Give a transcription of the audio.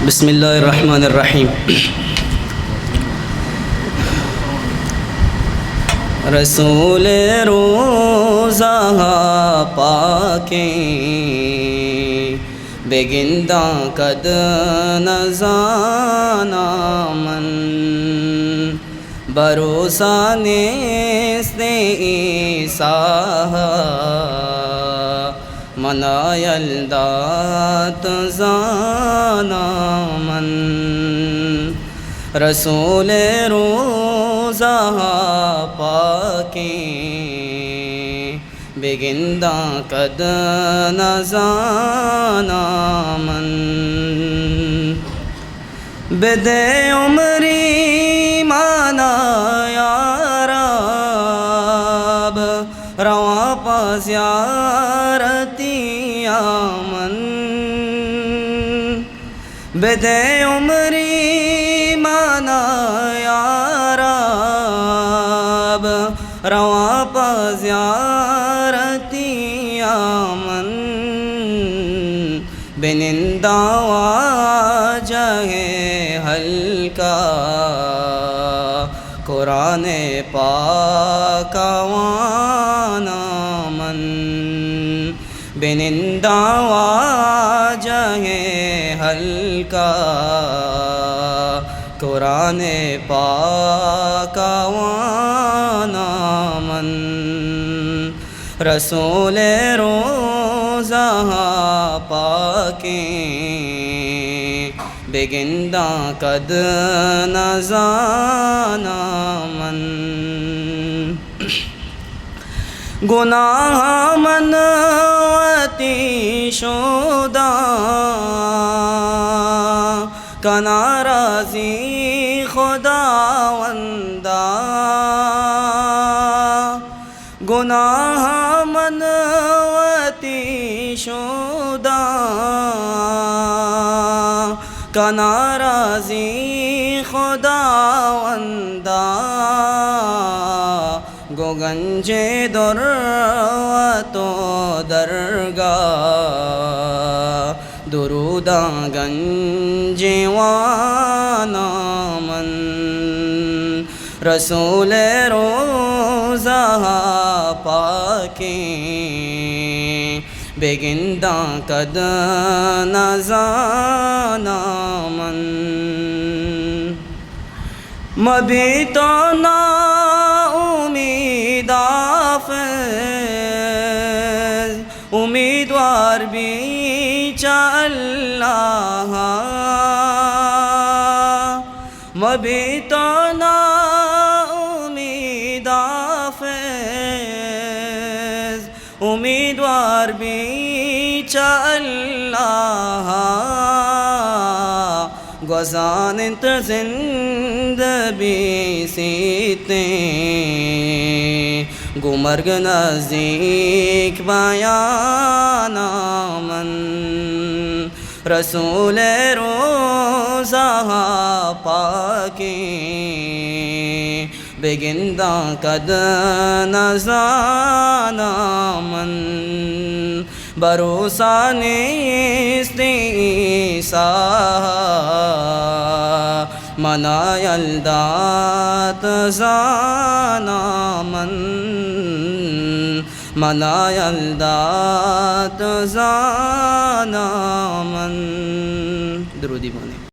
बिस्मिल्लाहिर्रहमानिर्रहीम। रसूल रोज़ा पाके बेगिंदा कद नज़ाना मन भरोसा नेस्ते ईसाह मनायल दात जाना मन रसूल रोज़ा पाके बेगिंदा कद नज़ाना मन बेदे उमरी माना यारब रवा पज़ियारतिया मन बेदे उमरी माना यारब रवा पज़ियारतिया मन बिनिंदा वाजहे हल्का कुरान पाक वाना मन बिनिंदा वाजहे हल्का कुरान पाक वाना मन रसूल रोज़ा पाके बेगिंदा कद नज़ाना मन गुनाह मनवती शुदा कनाराज़ी खुदावंदा गुनाह मनवती शुदा कनाराज़ी खुदावंदा गोगंजे दुर्वतो दरगा दुरूदा गंजे वाना मन रसूल रोज़ा पाके बेगिंदा कद नज़ाना मन मभी तो ना उम्मीदा फ़ैज़ उम्मीदवार भी अल्लाह मभी तो ना उम्मीदा फ़ैज़ उम्मीदवार भी अल्लाह गुज़ानित ज़िंदगी सीते गुमर्ग नज़दीक बयाना मन रसूल रोज़ा पाके बेगिंदा कद नज़ाना मन भरोसा नेस्ते ईसाह मनायल दात जाना मन मनायल दात जाना मन। दरूदी माने।